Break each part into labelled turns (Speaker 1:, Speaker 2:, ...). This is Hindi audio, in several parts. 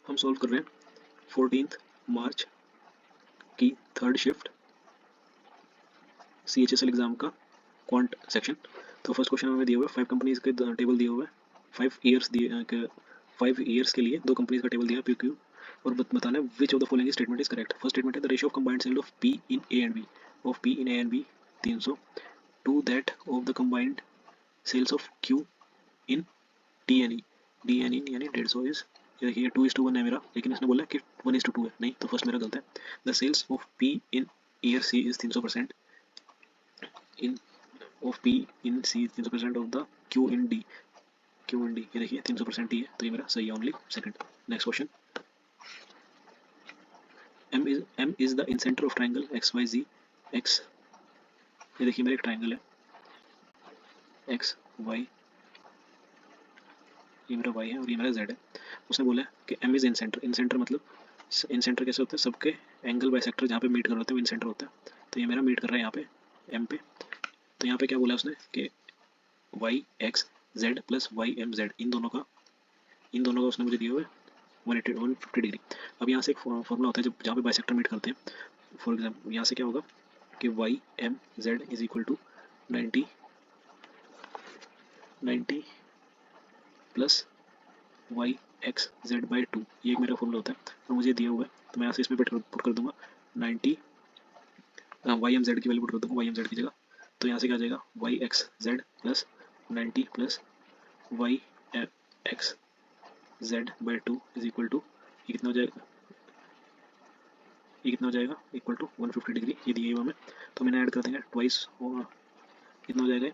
Speaker 1: हम सॉल्व कर रहे हैं 14 मार्च की थर्ड शिफ्ट CHSL एग्जाम का क्वांट सेक्शन। तो फर्स्ट क्वेश्चन हमें दिए हुए 5 कंपनीज के टेबल दिए हुए 5 ईयर्स दिए 5 ईयर्स के लिए 2 कंपनीज का टेबल दिया PQ और बताना है which of the following statement is correct. First statement है the ratio of combined sale of P in A and B of P in A and B 300 to that of the combined sales of Q in DNE यानी 150 इज देखिए 2:1 है मेरा, लेकिन इसने बोला कि 1:2 है। नहीं, तो फर्स्ट मेरा गलत है। The sales of P in year C इज 300% in of P in C 300% of the Q in D ये देखिए 300% ही है, तो ये मेरा सही है only second. Next question, M is the incenter of triangle XYZ X। ये देखिए मेरा एक ट्राइंगल है X Y, ये मेरा Y है और ये मेरा Z है। उसने बोला कि M is incenter। incenter मतलब incenter कैसे होता है, सबके एंगल बाइसेक्टर जहाँ पे मीट कर रहे होते हैं वो incenter होता है। तो ये मेरा मीट कर रहा है यहाँ पे M पे। तो यहाँ पे क्या बोला उसने कि YXZ प्लस YMZ इन दोनों का उसने मुझे दिया हुआ है 150 डिग्री। अब यहाँ से एक फॉर्मूला होता है जब जहाँ पे बाइसेक्टर मीट करते हैं। फॉर एग्जाम्पल यहाँ से क्या होगा कि YMZ is equal to 90 plus YXZ by 2, ये एक मेरा फॉर्मूला होता है और मुझे दिया हुआ है। तो मैं यहाँ से इसमें पुट कर दूंगा 90 YMZ की वैल्यू पुट कर दूंगा YMZ की जगह। तो यहाँ से क्या आ जाएगा YXZ plus 90 plus YXZ by 2 is equal to ये कितना हो जाएगा इक्वल टू 150 डिग्री, ये दिए हुआ हमें। तो मैंने ऐड कर देंगे ट्वाइस कितना हो जाएगा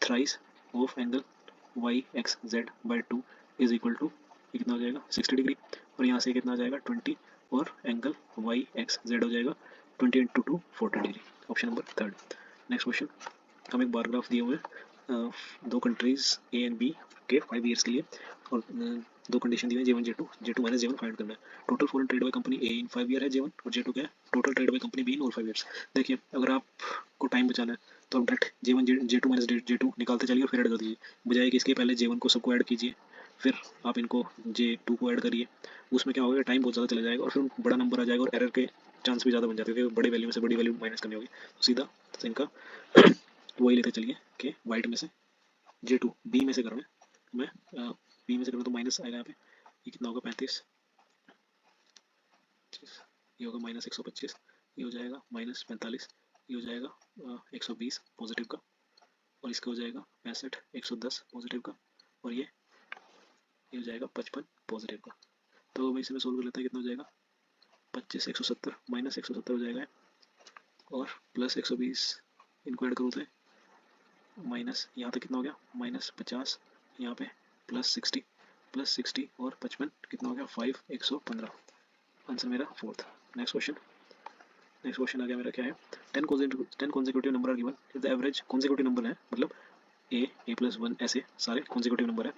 Speaker 1: thrice of angle YXZ by 2 is equal to ये कितना हो जाएगा 60 डिग्री और यहाँ से कितना आ जाएगा 20 और एंगल YXZ हो जाएगा 20 into 2 40 degree. Option number third. Next question, हम एक बार ग्राफ दिए हुए दो कंट्रीज A एंड B के 5 ईयर्स के लिए और दो कंडीशन दी हुई है J1 माइनस J1 फाइंड करना है। Total foreign trade by company A in 5 year है J1 और J2 क्या है total trade by company B in all 5 years. देखिए अगर आपको टाइम बचाना है तो आप डायरेक्ट J1 माइनस J2 निकालते चलिए और फिर ऐड कर दीजिए, बजाय कि इसके पहले J1 को सबको ऐड कीजिए फिर आप इनको J2 को ऐड करिए। उसमें क्या होगा टाइम बहुत ज़्यादा चला जाएगा और फिर बड़ा नंबर आ जाएगा और एरर के चांस भी ज़्यादा बन जाते हैं क्योंकि बड़ी वैल्यू में से बड़ी वैल्यू माइनस करनी होगी। तो सीधा इनका वही लेते चलिए कि वाइट में से J2 B में से कर रहे हैं मैं B में से करूँ तो माइनस आएगा यहाँ पे, ये कितना होगा 35, ये होगा माइनस 125, ये हो जाएगा माइनस 45, ये हो जाएगा 120 पॉजिटिव का और इसका हो जाएगा 65 110 पॉजिटिव का और ये हो जाएगा 55 पॉजिटिव का। तो भाई इसे मैं सोल्व कर लेता है कितना हो जाएगा 25 170 माइनस 170 हो जाएगा और प्लस 120 इनको ऐड करूँ तो माइनस यहाँ तक कितना हो गया माइनस 50, यहाँ पे प्लस 60 और 55 कितना हो गया 5 115। आंसर मेरा फोर्थ। नेक्स्ट क्वेश्चन आ गया मेरा क्या है 10 consecutive number are given if the average consecutive number है मतलब a प्लस 1 ऐसे सारे consecutive नंबर है।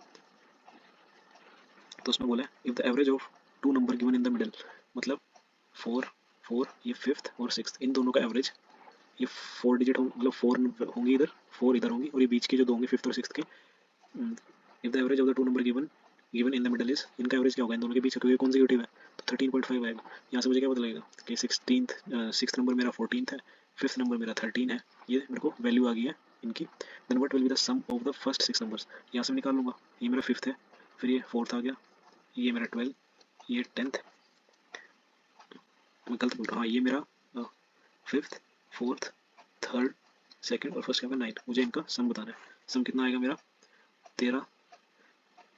Speaker 1: तो उसमें बोला है if the average of 2 number given in the middle मतलब 4 ये फिफ्थ और सिक्स्थ इन दोनों का एवरेज ये 4 डिजिट मतलब 4 होंगे इधर 4 इधर होंगी और ये बीच के जो दो होंगे फिफ्थ और सिक्स्थ के। If the average of the 2 number given in the middle is इनका एवरेज क्या होगा इन दोनों के बीच क्योंकि कॉन्जिक्यूटिव है तो 13.5 आएगा। यहाँ से मुझे क्या पता लगेगा कि सिक्स्थ नंबर मेरा 14th है, फिफ्थ नंबर मेरा 13 है, ये मेरे को वैल्यू आ गई है इनकी। Then what will be the sum of the first 6 numbers, यहाँ से निकाल लूँगा ये मेरा फिफ्थ है, फिर ये फोर्थ आ गया, ये मेरा 12, ये 10th, मैं गलत बोल रहा हूँ, ये मेरा फिफ्थ फोर्थ थर्ड सेकंड और फर्स्ट क्या होगा 9। मुझे इनका सम बताना है। सम कितना आएगा मेरा 13,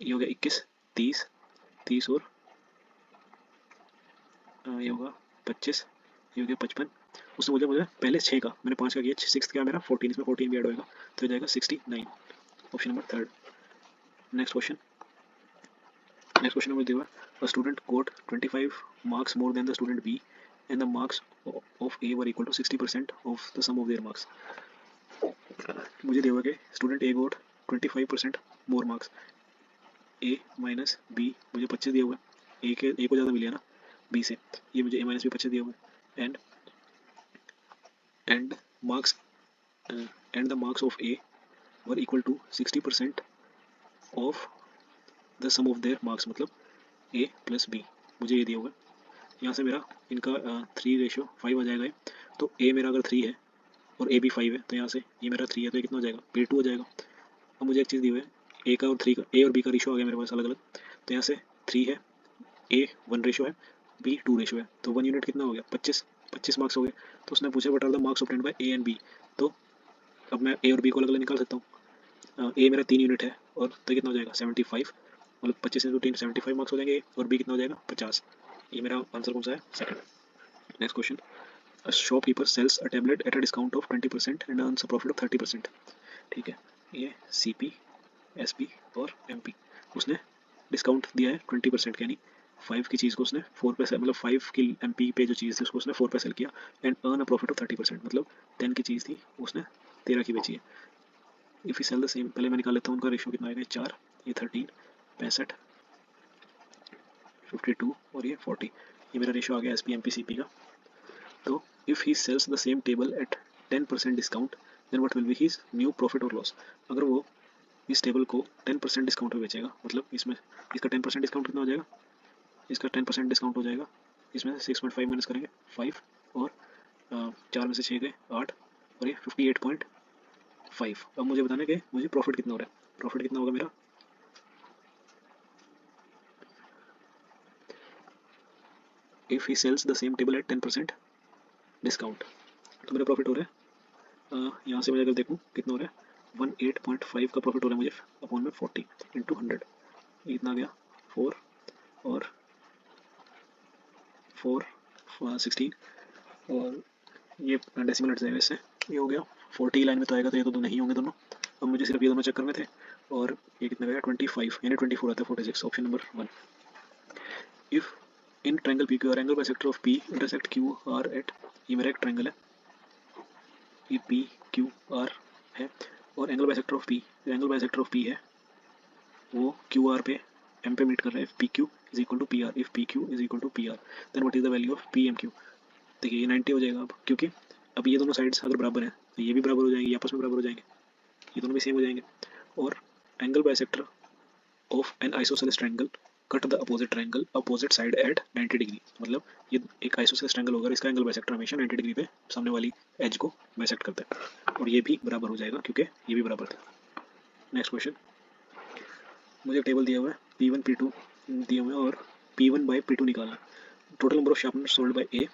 Speaker 1: ये हो गया 21 30 और ये होगा 25, ये हो गया 55। उसने बोला मुझे पहले 6 का मैंने 5 का किया, सिक्स का मेरा 14, इसमें 14 भी ऐड होगा तो हो जाएगा 69। Option number third. Next question में दिया a student got 25 marks more than the student B and the marks of A were equal to 60% of the sum of their marks। मुझे दिया हुआ कि student A got 25% more marks, A minus B मुझे 25 दिया हुआ है, A को ज़्यादा मिले ना B से, ये मुझे A माइनस B 25 दिया हुआ है and marks and the marks of A were equal to 60% of the sum of their marks मतलब ए प्लस बी, मुझे ये दिया हुआ है। यहाँ से मेरा इनका 3:5 आ जाएगा ये। तो ए मेरा अगर 3 है और ए भी 5 है, तो यहाँ से ये मेरा 3 है, तो ये कितना हो जाएगा, P2 हो जाएगा। अब मुझे एक चीज़ दी हुई है, ए का और 3 का, ए और बी का रेशो आ गया मेरे पास अलग अलग। तो यहाँ से 3 है, ए 1 रेशो है, बी 2 रेशो है, तो 1 यूनिट कितना हो गया, 25 मार्क्स हो गए। तो उसने पूछा what are the marks obtained by A and B. तो अब मैं ए और बी को अलग अलग निकाल सकता हूँ। ए मेरा 3 यूनिट है, और तो कितना हो जाएगा 75, मतलब 25 × 3 75 मार्क्स हो जाएंगे, और बी कितना हो जाएगा 50। ये मेरा आंसर कौन सा है, second. Next question, a shopkeeper sells a tablet at a discount of 20% and earns a profit of 30%। ठीक है, ये CP, SP और MP, उसने डिस्काउंट दिया है 20% यानी 5 की चीज़ को उसने 4 पे सेल, मतलब 5 की MP पे जो चीज़ थी उसको उसने 4 पे सेल किया, and earn a profit of 30%, मतलब 10 की चीज़ थी उसने 13 की बेची है। If you sell the same, पहले मैं निकाल लेता हूँ उनका रेशो कितना आएगा, 4, ये 13, 65, 52 और ये 40, ये मेरा रेशो आ गया SP MP CP का। तो if he sells the same table at 10% discount then what will be his new profit और लॉस। अगर वो इस टेबल को 10% डिस्काउंट में बेचेगा, मतलब इसमें इसका 10% डिस्काउंट कितना हो जाएगा, इसका 10% डिस्काउंट हो जाएगा, इसमें से 6.5 माइनस करेंगे 5, और 4 में से 6 गए 8, और ये 58.5। अब मुझे बताना है कि मुझे प्रॉफिट कितना हो रहा है, प्रॉफिट कितना होगा मेरा, if he sells the same table at 10% discount, तो मेरा प्रॉफिट हो रहा है, यहाँ से मैं अगर देखूँ कितना हो रहा है, 18.5 का प्रॉफिट हो रहा है मुझे अपॉन में 40 × 100, इतना गया 4 और 4 16, और ये डेसिमल हट जाएगा इससे, ये हो गया 40 लाइन में तो आएगा, तो ये तो नहीं होंगे दोनों। अब मुझे सिर्फ ये दोनों चेक करने थे, और ये कितना गया 25 यानी 24 आता है 46, option number 1। If in triangle P Q R angle bisector of P intersect Q R at, ये मेरा एक ट्रायंगल है, ये पी क्यू आर है, और angle bisector of P, angle bisector of P है वो क्यू आर पे एम पे मीट कर रहा है, P Q is equal to P R, if P Q is equal to P R then what is the value of P M Q. देखिए ये 90 हो जाएगा अब, क्योंकि अब ये दोनों साइड्स अगर बराबर हैं तो ये भी बराबर हो जाएंगे, आपस में बराबर हो जाएंगे, ये दोनों भी सेम हो जाएंगे। और angle bisector of an isosceles triangle cut the opposite triangle opposite side at 90 degree, मतलब ये एक आइसोसेलेस ट्रायंगल होगा, इसका एंगल बाइसेक्टर हमेशा 90 डिग्री पे सामने वाली एज को बाइसेक्ट करता है, और ये भी बराबर हो जाएगा क्योंकि ये भी बराबर था। नेक्स्ट क्वेश्चन, मुझे टेबल दिया हुआ है P1 P2 दिए हुए हैं, और P1 बाई P2 निकालना, total number of sharpener sold by A,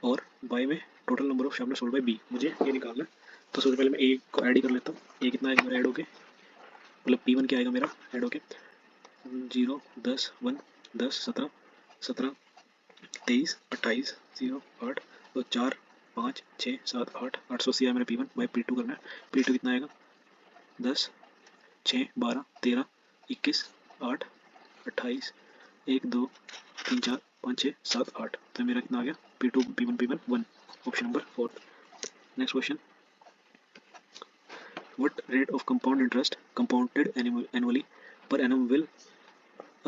Speaker 1: और बाय में total number of sharpener sold by B, मुझे ये निकालना है। तो सबसे पहले मैं ए को ऐड ही कर लेता हूँ, ए कितना आएगा मेरा ऐड होके, मतलब P1 क्या आएगा मेरा ऐड होके, 0 10 1 10 17 17 23 28 0 8 तो 4 5 6 7 8 880 आया मेरा P1 बाई P2 करना है। P2 कितना आएगा 10 6 12 13 21 8 28 1 2 3 4 5 6 7 8, तो मेरा कितना आ गया P2 P1 1, option number 4। Next question, what rate of compound interest compounded annually per annum will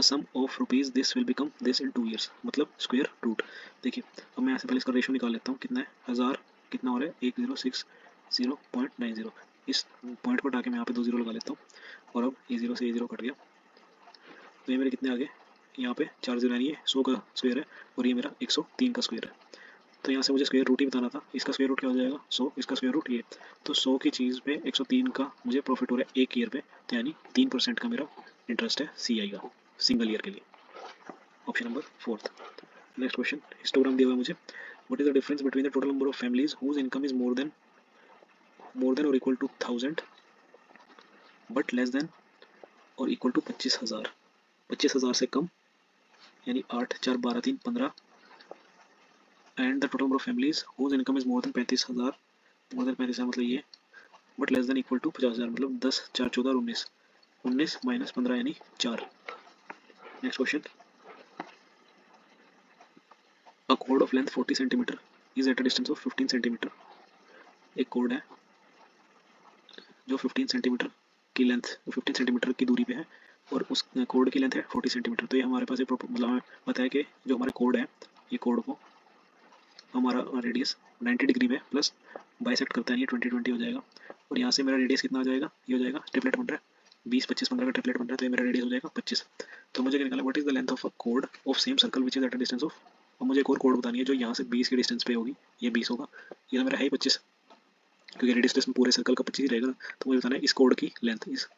Speaker 1: a sum of rupees this will become this in 2 years, मतलब स्क्वायर रूट। देखिए अब मैं यहाँ से पहले इसका रेशो निकाल लेता हूँ, कितना है 1000, कितना हो रहा है 1060.90, इस पॉइंट को हटा के मैं यहाँ पे 2 जीरो लगा लेता हूँ, और अब ये 0 से ये 0 कट गया, तो ये मेरे कितने आ गए, यहाँ पे 4 जीरो यानी ये 100 का स्क्वायर है, और ये मेरा 103 का स्क्वायर है। तो यहाँ से मुझे स्क्वायर रूट ही बताना था, इसका स्क्वायर रूट क्या हो जाएगा 100, इसका स्क्वायर रूट ये, तो 100 की चीज़ पे 103 का मुझे प्रॉफिट हो रहा है एक ईयर पे, तो यानी 3% का मेरा इंटरेस्ट है CI का सिंगल ईयर के लिए, option number 4। Next question, histogram दिया हुआ है मुझे, what is the difference between the total number of families whose income is more than और equal to 1000 but less than और इक्वल टू 25,000, 25,000 से कम यानी 8 4 12 3 15, and the total number of families whose income is more than 35,000, more than 35,000 मतलब ये, but less than equal to 50,000, मतलब 10 4 14 और 19, 19 माइनस 15 यानी 4। Next question, a chord of length 40 cm is at a distance of 15 cm, एक कोड है जो 15 सेंटीमीटर की लेंथ 15 सेंटीमीटर की दूरी पे है, और उस कोड की लेंथ है 40 सेंटीमीटर। तो ये हमारे पास एक मतलब हमें पता है कि जो हमारा कोड है, ये कोड को हमारा रेडियस 90 डिग्री में प्लस बाइसेक्ट करता है, ये 20 हो जाएगा, और यहाँ से मेरा रेडियस कितना आ जाएगा, ये हो जाएगा ट्रिपलेट बन रहा है 20 25 15 का ट्रिपलेट बन रहा है, तो ये मेरा रेडियस हो जाएगा 25। तो मुझे क्या निकालना, what is the length of a code of same circle which is at a distance of, और मुझे एक और कोड बतानी है जो यहाँ से 20 की डिस्टेंस पे होगी, ये 20 होगा, ये तो मेरा है ही 25, क्योंकि रेडियस में पूरे सर्कल का 25 ही रहेगा ना। तो मुझे बताना है इस कोड की लेंथ, इस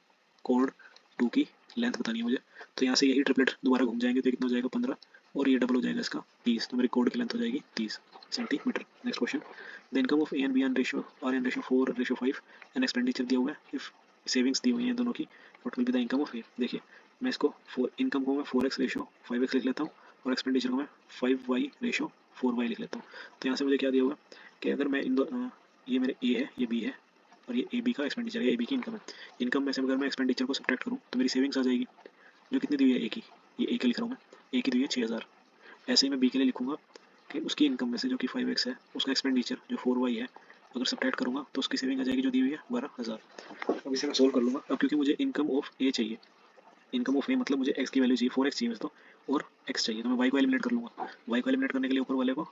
Speaker 1: कोड 2 की लेंथ बतानी है मुझे। तो यहाँ से यही ट्रिपलेट दोबारा घूम जाएंगे तो कितना हो जाएगा 15, और ये डबल हो जाएगा इसका 30, तो मेरी कोड की लेंथ हो जाएगी 30 centimeter. Next question, the income of A and B in ratio are in ratio 4:5 and expenditure दिया हुआ है, इफ सेविंग्स दी हुई है दोनों की, what will be the income of A. देखिए मैं इसको इनकम को मैं 4x रेशियो 5x लिख लेता हूँ, और एक्सपेंडिचर को मैं 5y रेशियो 4y लिख लेता हूँ। तो यहाँ से मुझे क्या दिया हुआ है कि अगर मैं इन दो ये मेरे ए है, ये बी है, और ये ए बी का एक्सपेंडिचर है, ए बी की इनकम है। इनकम में से अगर मैं एक्सपेंडिचर को सब्ट्रैक्ट करूँ तो मेरी सेविंग्स आ जाएगी, जो कितनी दी हुई है ए की, ये ए का लिख रहा हूँ मैं, ए की दी हुई है 6000। ऐसे ही मैं बी के लिए लिखूंगा कि उसकी इनकम में से जो कि 5x है, उसका एक्सपेंडिचर जो 4y है, अगर सब्ट्रैक्ट करूंगा तो उसकी सेविंग आ जाएगी जो दी हुई है 12000। अब इसे मैं सोल्व कर लूंगा। अब क्योंकि मुझे इनकम ऑफ ए चाहिए, इनकम ऑफ ए मतलब मुझे एक्स की वैल्यू चाहिए, 4x चाहिए तो, और एक्स चाहिए, तो मैं वाई को एलिमिनेट कर लूंगा। वाई को एलिमिनेट करने के लिए ऊपर वाले को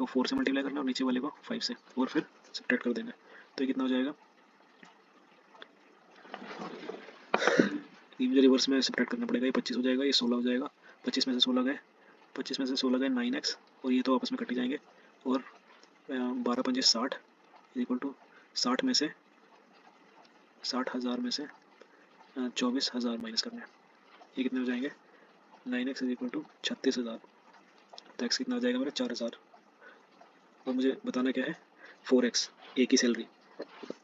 Speaker 1: 4 से मल्टीप्लाई करना और नीचे वाले को 5 से, और फिर सब्ट्रैक्ट कर देना। तो ये कितना हो जाएगा, ये मुझे रिवर्स में सब्ट्रैक्ट करना पड़ेगा, ये 25 हो जाएगा, ये 16 हो जाएगा, 25 में से 16 गए, 9x, और ये तो आपस में कट ही जाएंगे, और 12×5 = 60 इक्वल टू 60 में से 60,000 में से 24,000 माइनस करना है, ये कितने हो जाएंगे, 9x इक्वल टू 36,000, तो x कितना हो जाएगा मेरा 4,000, और मुझे बताना क्या है 4x ए की सैलरी।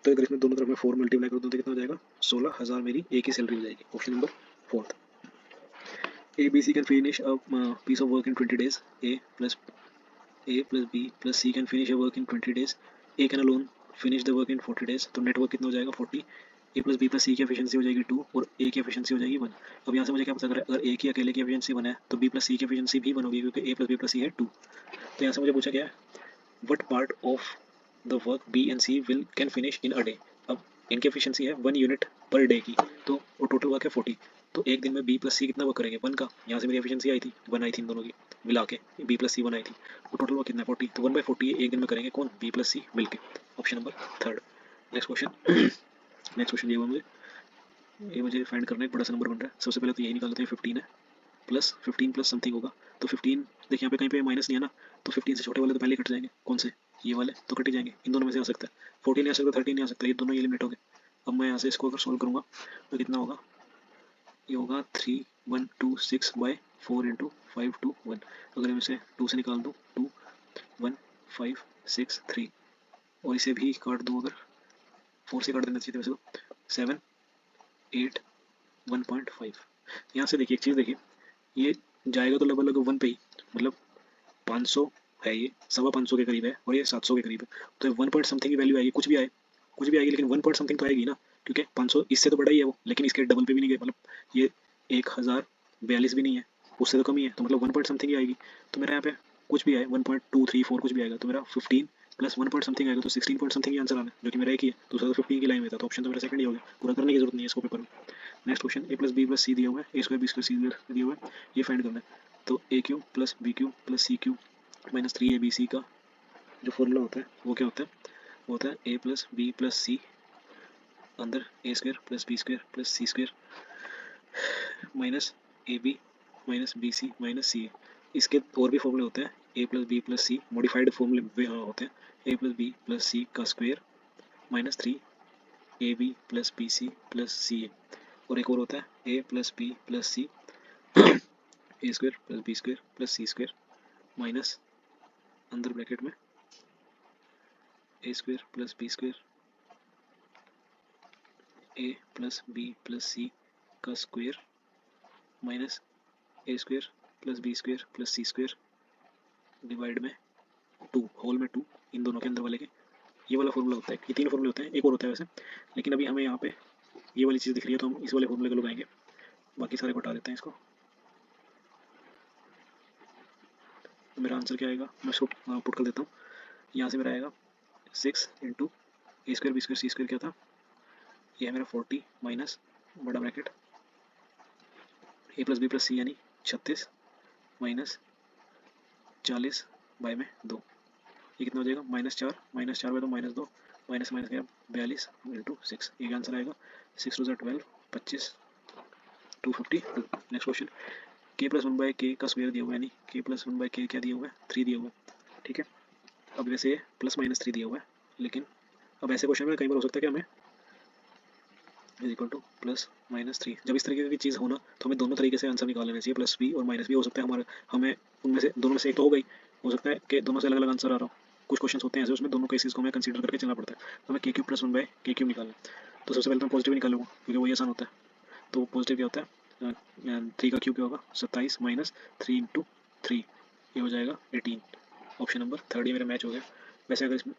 Speaker 1: तो अगर इसमें दोनों तरफ में 4 मल्टीप्लाई कर दूँ तो कितना हो जाएगा 16,000 मेरी ए की सैलरी हो जाएगी। Option number 4। A B C can finish a piece of work in 20 days. A plus B plus C can finish a work in 20 days. A can alone finish the work in 40 days. तो नेट वर्क कितना हो जाएगा 40। A प्लस बी प्लस सी की एफिशिएंसी हो जाएगी 2 और A की एफिशिएंसी हो जाएगी 1। अब यहाँ से मुझे क्या पता करें, अगर A की अकेले की एफिशिएंसी 1 है तो B प्लस सी की एफिशिएंसी भी 1 होगी, क्योंकि A प्लस बी प्लस सी है 2। तो यहाँ से मुझे पूछा गया है what part of the work B and C will can finish in a day. अब इनकी एफिशिएंसी है 1 यूनिट पर डे की, तो वो टोटल वर्क है 40। तो एक दिन में B प्लस सी कितना वर्क करेंगे 1 का, यहाँ से मेरी एफिशिएंसी आई थी 1 आई थी इन दोनों की मिला के, B प्लस सी 1 आई थी, वो टोटल वर्क कितना है 40, तो 1/40 एक दिन में करेंगे कौन, B प्लस सी मिल के। Option number 3। नेक्स्ट क्वेश्चन ये हुआ मुझे, ये मुझे फाइंड करना है, एक बड़ा सा नंबर बन रहा है। सबसे पहले तो यही निकालते हैं 15 है, प्लस 15 प्लस समथिंग होगा, तो 15 देखिए यहाँ पे कहीं पे माइनस नहीं है ना, तो 15 से छोटे वाले तो पहले कट जाएंगे, कौन से, ये वाले तो कट ही जाएंगे, इन दोनों में से आ सकता है 14 नहीं आ सकता, 13 नहीं आ सकता, ये दोनों एलिमिनेट हो गए। अब मैं यहाँ से इसको अगर सोल्व करूँगा तो कितना होगा, ये होगा 3126/4 इंटू 521। अगर मैं इसे 2 से निकाल दूँ 2 1 5 6 3, और इसे भी काट दूँ, अगर 4 से काट देना चाहिए वैसे तो 7 8 1.5। यहाँ से देखिए एक चीज़ देखिए, ये जाएगा तो लगभग लगभग 1 पे ही, मतलब 500 है, ये 525 के करीब है, और ये 700 के करीब है, तो 1 पॉइंट समथिंग की वैल्यू आएगी, कुछ भी आए कुछ भी आएगी, लेकिन 1 पॉइंट समथिंग तो आएगी ना, क्योंकि 500 इससे तो बड़ा ही है वो, लेकिन इसके डबल पे भी नहीं गए, मतलब ये 1042 भी नहीं है, उससे तो कम ही है, तो मतलब 1 पॉइंट समथिंग ही आएगी। तो मेरा यहाँ पे कुछ भी आए 1.234 कुछ भी आएगा, तो मेरा 15 प्लस 1 पॉइंट समथिंग आएगा, तो 16 पॉइंट समथिंग ही आंसर आना है, जो कि मेरा एक ही है, दूसरा तो 15 की लाइन में था, तो ऑप्शन तो मेरा सेकंड ही हो गया, पूरा करने की जरूरत नहीं है इसको पेपर में। Next question, A plus B plus C दिया हुआ है, A square B square C दिया हुआ है, ये फाइंड करना है। तो A cube plus B cube plus C cube minus 3abc का जो फॉर्मूला होता है वो क्या होता है, वो होता है A plus B plus C अंदर A square plus B square plus C square minus A B minus B C minus C A. इसके और भी फॉर्मूले होते हैं, A plus B plus C modified फॉर्मूले होते हैं, A plus B plus C का square minus 3ab plus B C plus C A. और एक और होता है A plus B plus C A square plus B square plus C square minus अंदर ब्रैकेट में A square plus B square A plus B plus C का square minus A square plus B square plus C square divide में 2 होल में 2 इन दोनों के अंदर वाले के, ये वाला फॉर्मूला होता है। ये 3 फॉर्मूले होते हैं, एक और होता है वैसे, लेकिन अभी हमें यहाँ पे ये वाली चीज़ दिख रही है तो हम इस वाले फॉर्मूले को लगाएंगे, बाकी सारे को हटा देते हैं इसको। तो मेरा आंसर क्या आएगा, मैं इसको पुट कर देता हूँ, यहाँ से मेरा आएगा 6 इंटू ए स्क्वायर बी स्क्वायर सी स्क्वायर क्या था, ये है मेरा 40 माइनस बड़ा ब्रैकेट ए प्लस बी प्लस सी यानी 36 माइनस 40 बाय में 2, ये कितना हो जाएगा -4 -4 में 2 -2 माइनस माइनस गया 42 इंटू 6, ये आंसर आएगा 6 2 12 25 252। Next question, k plus one by के का स्क्वायर दिया हुआ है, यानी k प्लस वन बाई के क्या दिया हुआ है, 3 दिया हुआ है, ठीक है। अब वैसे प्लस माइनस 3 दिया हुआ है, लेकिन अब ऐसे क्वेश्चन में कई बार हो सकता है कि हमें is equal two plus minus 3, जब इस तरीके की चीज़ होना तो हमें दोनों तरीके से आंसर निकाल लेना चाहिए, प्लस भी और माइनस भी हो सकता है हमारे, हमें उनमें से दोनों में से एक तो हो गई, हो सकता है कि दोनों से अलग अलग आंसर आ रहा हो। कुछ क्वेश्चन होते हैं ऐसे, उसमें दोनों केसेस को हमें कंसीडर करके चलना पड़ता है। तो हमें के क्यू प्लस वन बाई के क्यू निकालना है, तो सबसे पहले मैं पॉजिटिव निकालूंगा क्योंकि वही आसान होता है। तो पॉजिटिव क्या होता है, 3 का क्यूब क्या होगा, 27 माइनस 3 इंटू 3, ये हो जाएगा 18। ऑप्शन नंबर थर्ड ये मेरा मैच हो गया। वैसे अगर इसमें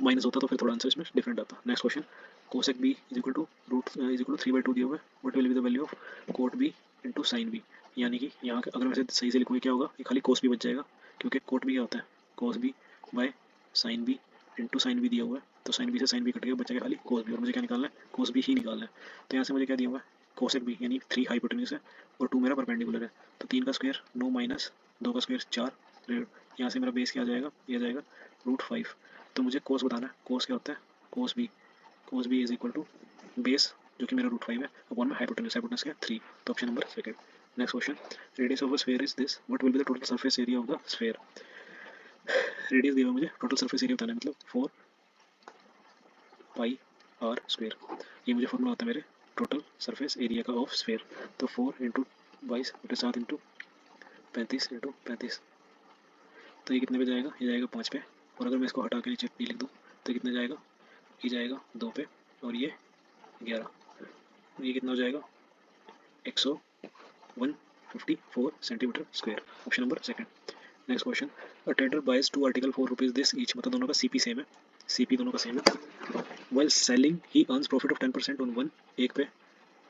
Speaker 1: माइनस होता तो फिर थोड़ा आंसर इसमें डिफरेंट आता। Next question, cosec B is equal to root is equal to 3/2 दिया हुआ है, what will be the value of cot B into sine B, यानी कि यहाँ अगर मैं इसे सही से लिखूँगी क्या होगा, ये खाली कोस बी बच जाएगा, क्योंकि कोट बी क्या होता है, cos B by sine B into sine B दिया हुआ है, तो साइन बी से साइन बी कट गया, बचेगा खाली कोस बी, और मुझे क्या निकालना है, कोस बी ही निकालना है। तो यहाँ से मुझे क्या दिया हुआ है, कोसेक बी यानी 3 हाइपोटेन्यूज है और 2 मेरा परपेंडिकुलर है, तो 3 का स्क्वायर 9 माइनस 2 का स्क्वायर 4, यहाँ से मेरा बेस क्या आ जाएगा, ये आ जाएगा √5। तो मुझे कोस बताना है, कोस क्या होता है, cos B is equal to base जो कि मेरा √5 है अपॉन में हाइपोटेन्यूज, हाइपोटेन्यूज क्या 3, तो option number second. Next question, radius of a sphere is this, what will be the total surface area of the sphere. Radius दिया हुआ मुझे, टोटल सरफेस एरिया बताना है, मतलब 4 पाई आर स्क्वायर, ये मुझे फॉर्मूला होता है मेरे टोटल सरफेस एरिया का ऑफ स्फीयर। तो 4 इंटू 22/7 इंटू 35 इंटू 35, तो ये कितने पे जाएगा, ये जाएगा 5 पे, और अगर मैं इसको हटा के नीचे डी लिख दूँ तो कितने जाएगा, ये जाएगा 2 पे, और ये 11, ये कितना हो जाएगा 154 centimeter square, option number second. Next question, a trader buys 2 article 4 rupees this each, मतलब दोनों का सीपी सेम है, सीपी दोनों का सेम है। While selling he earns profit of 10% on one, एक पे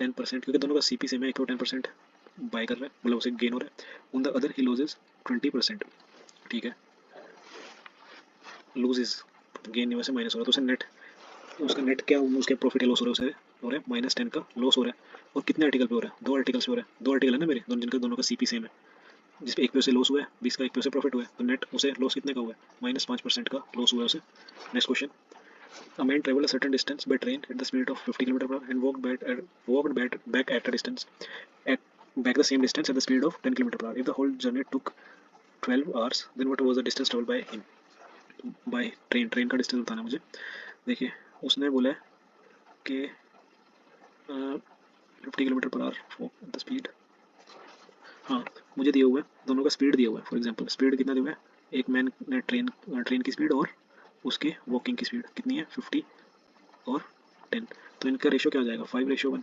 Speaker 1: 10%, क्योंकि दोनों का सीपी सेम है, एक पे 10% बाय कर रहा है, मतलब उसे गेन हो रहा है। On the other he loses 20%, ठीक है, लूजेज गेन नहीं, वैसे माइनस हो रहा है, तो उसे नेट, उसका नेट क्या, उसके प्रॉफिट या लॉस हो रहा है, उसे हो रहा है -10 का लॉस हो रहा है। और कितने आर्टिकल पे हो रहा है, 2 आर्टिकल पे हो रहा है, 2 आर्टिकल है ना मेरे दोनों, जिनका दोनों का सीपी सेम है, जिसपे एक पे उसे लॉस हुआ है, 20 का एक पे उसे प्रॉफिट हुआ है, तो नेट उसे लॉस कितने का हुआ है, -5% का लॉस हुआ है उसे। Next question, a man traveled a certain distance by train at the speed of 50 km/h and walked back at a distance at back the same distance at the speed of 10 km/h. If the whole journey took 12 hours, then what was the distance traveled by him? By train, train का डिस्टेंस बताना मुझे। देखिए उसने बोला है कि 50 km/h द स्पीड, हाँ मुझे दिया हुआ है दोनों का स्पीड दिया हुआ है, फॉर एग्जांपल स्पीड कितना दिया हुआ है, एक मैन ने ट्रेन की स्पीड और उसके वॉकिंग की स्पीड कितनी है 50 और 10, तो इनका रेशियो क्या हो जाएगा 5:1,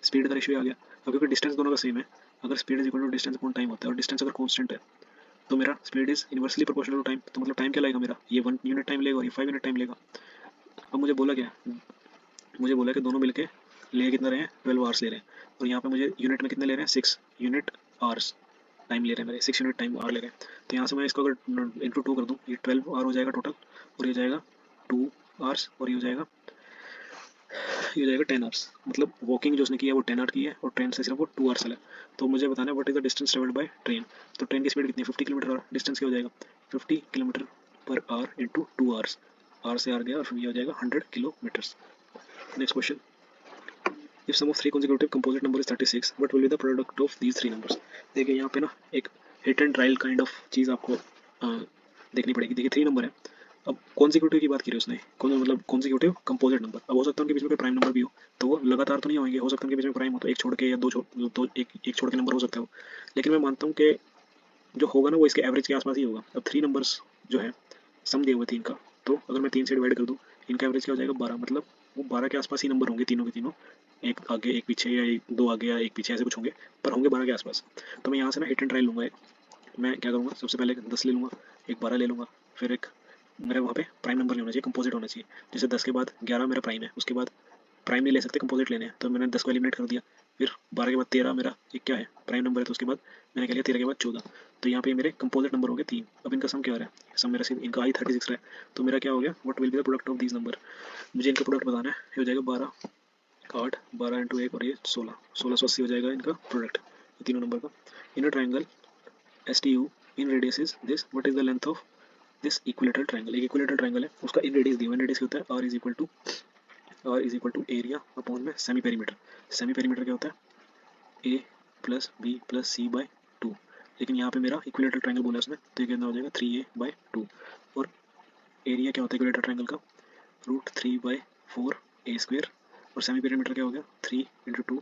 Speaker 1: स्पीड का रेशियो आ गया। अब क्योंकि डिस्टेंस दोनों का सेम है, अगर speed is equal to distance upon time होता है और डिस्टेंस अगर कांस्टेंट है तो मेरा speed is inversely proportional to time, तो मतलब टाइम क्या लगेगा मेरा, ये 1 यूनिट टाइम लेगा और ये 5 यूनिट टाइम लेगा। अब मुझे बोला क्या, मुझे बोला कि दोनों मिलके ले कितना रहे हैं 12 आवर्स ले रहे हैं, और यहाँ पे मुझे यूनिट में कितने ले रहे हैं 6 यूनिट आवर्स टाइम ले रहे हैं मेरे, 6 यूनिट टाइम आवर ले रहे हैं। तो यहाँ से मैं इसको अगर इंटू 2 कर दूँ, ये 12 आवर हो जाएगा टोटल, और ये जाएगा 2 आवर्स, और ये हो जाएगा 10 आवर्स, मतलब वॉकिंग जो उसने की है वो 10 आवर की है और ट्रेन से सिर्फ वो 2 आवर्स है। तो मुझे बताना है what is the distance travelled by train, तो ट्रेन की स्पीड कितनी है 50 km/h, डिस्टेंस क्या हो जाएगा 50 km/h इंटू 2 आवर्स, आवर से आर गया और फिर ये हो जाएगा 100 kilometres. Next question, if sum of three consecutive composite number is 36, what will be the product of these three numbers। देखिए यहाँ पे ना एक hit and trial kind of चीज़ आपको देखनी पड़ेगी। देखिए 3 नंबर है, अब कॉन्सिक्यूटिव की बात की है उसने, कौन मतलब कॉन्सिक्यूटिव कंपोजिट नंबर, अब हो सकता है उनके बीच में कोई प्राइम नंबर भी हो, तो वो लगातार तो नहीं होंगे, हो सकता है उनके बीच में प्राइम हो तो एक छोड़ के या दो एक छोड़ के नंबर हो सकता है वो, लेकिन मैं मानता हूँ कि जो होगा ना वो इसके एवरेज के आसपास ही होगा। अब 3 नंबर्स जो है सम दिया हुआ 3 का, तो अगर मैं 3 से डिवाइड कर दूँ इनका एवरेज क्या हो जाएगा 12, मतलब वो 12 के आसपास ही नंबर होंगे तीनों के तीनों, एक आगे एक पीछे या दो आगे या एक पीछे ऐसे कुछ होंगे, पर होंगे 12 के आसपास। तो मैं यहाँ से ना हिट एंड ट्रायल लूँगा, मैं क्या करूँगा सबसे पहले 10 ले लूँगा, एक 12 ले लूँगा, फिर एक मेरे वहाँ पे प्राइम नंबर नहीं होना चाहिए, कंपोजिट होना चाहिए, जैसे 10 के बाद 11 मेरा प्राइम है, उसके बाद प्राइम नहीं ले सकते कंपोजिट लेने हैं, तो मैंने 10 को एलिमिनेट कर दिया, फिर 12 के बाद 13 मेरा एक क्या है प्राइम नंबर है, तो उसके बाद मैंने कह लिया 13 के बाद 14, तो यहाँ पे मेरे कंपोजिट नंबर हो गए 3। अब इनका सम क्या हो रहा है, सम मेरा सिर्फ इनका आई 36 रहा है, तो मेरा क्या हो गया what will be the product of these number, मुझे इनका प्रोडक्ट बताना है, ये हो जाएगा 12 इंटू 1 और ये 1680 हो जाएगा इनका प्रोडक्ट तीनों नंबर का। In triangle S T you in radius is this, what is the length of this equilateral triangle, एक इक्विलेटरल ट्राइंगल है उसका इन रेडियस दिया हुआ है, रेडियस क्या होता है R is equal to area upon में सेमी पेरीमीटर। सेमी पेरीमीटर क्या होता है A plus B plus C by 2, लेकिन यहाँ पे मेरा इक्विलेटरल ट्रायंगल बोला उसने, तो ये कितना हो जाएगा 3a/2। और एरिया क्या होता है इक्विलेटरल ट्रायंगल का, √3/4 a²। और सेमी पेरीमीटर क्या हो गया 3 × 2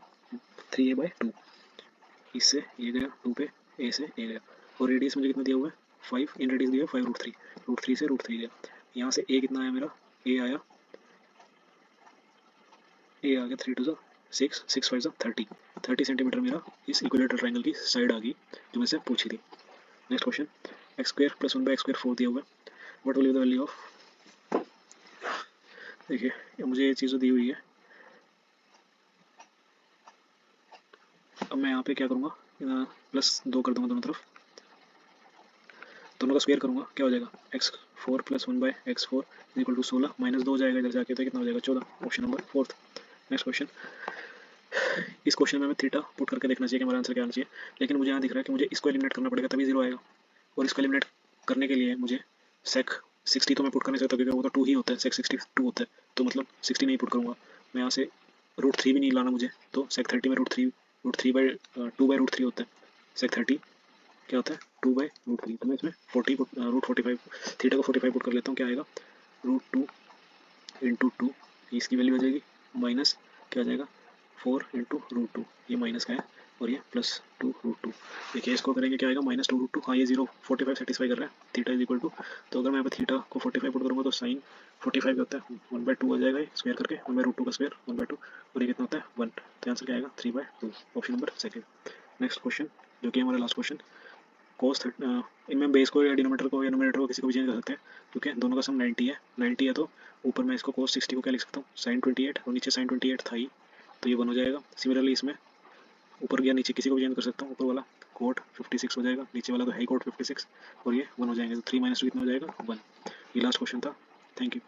Speaker 1: 3a/2। इससे ये गया 2 पे, ए से ए गया। और रेडियस मुझे कितना दिया हुआ है 5, इन रेडियस दिया 5 √3, √3 से √3 गया। यहाँ से ए कितना आया मेरा, ए आया, ए आ गया 3 × 2 = 6, 6 × 5 = 30 सेंटीमीटर मेरा इस इक्विलेटरल ट्रायंगल की साइड आ गई जो मुझसे पूछी थी। नेक्स्ट क्वेश्चन, x² + 1/x² 4 दिया हुआ है, what will be the value of. देखिए मुझे ये चीज़ दी हुई है, अब मैं यहाँ पे क्या करूँगा, +2 कर दूंगा दोनों तरफ, दोनों का स्क्वायर करूँगा, क्या हो जाएगा x4 + 1/x4 = 16, -2 हो जाएगा इधर जाके, तो कितना हो जाएगा 14। Option number 4। नेक्स्ट क्वेश्चन, इस क्वेश्चन में हमें थीटा पुट करके देखना चाहिए कि हमारा आंसर क्या आना चाहिए, लेकिन मुझे यहाँ दिख रहा है कि मुझे इसको एलिमिनेट करना पड़ेगा तभी 0 आएगा। और इसको एलिमिनेट करने के लिए मुझे सेक 60 तो मैं पुट कर नहीं सकता क्योंकि वो तो 2 ही होता है, सेक 62 होता है, तो मतलब 60 नहीं पुट करूँगा मैं यहाँ से। √3 भी नहीं लाना मुझे, तो सेक 30 में √3/2/√3 होता है, सेक 30 क्या होता है 2/√3, तो मैं इसमें 40 √45 थीटा को 45 पुट कर लेता हूँ, क्या आएगा √2 × 2, इसकी वैल्यू आ जाएगी माइनस क्या आ जाएगा 4 × √2, ये माइनस का है और ये +2 √2। देखिए इसको करेंगे क्या आएगा -2 √2, हाँ ये 0 45 सेटिस्फाई कर रहा है, थीटा इज इक्वल टू, तो अगर मैं यहाँ पे थीटा को 45 पुट करूँगा तो साइन 45 होता है 1/2 आ जाएगा, स्क्वायर करके 1/√2 का स्क्वायर 1/2, और ये कितना होता है 1, तो आंसर क्या आएगा 3/2, option number second. Next question जो कि हमारा लास्ट क्वेश्चन, कोस इनमें बेस को या डिनोमीटर को या नोमीनेटर को किसी को भी चेंज कर सकते हैं, क्योंकि दोनों का सम 90 है, 90 है तो ऊपर मैं इसको cos 60 को क्या लिख सकता हूँ sin 28, और नीचे sin 28 था ही, तो ये 1 हो जाएगा। सिमिलरली इसमें ऊपर या नीचे किसी को भी चेंज कर सकता हूँ, ऊपर वाला cot 56 हो जाएगा, नीचे वाला तो है ही cot 56, और ये 1 हो जाएंगे, तो 3 - 2 कितना हो जाएगा 1। ये लास्ट क्वेश्चन था, थैंक यू।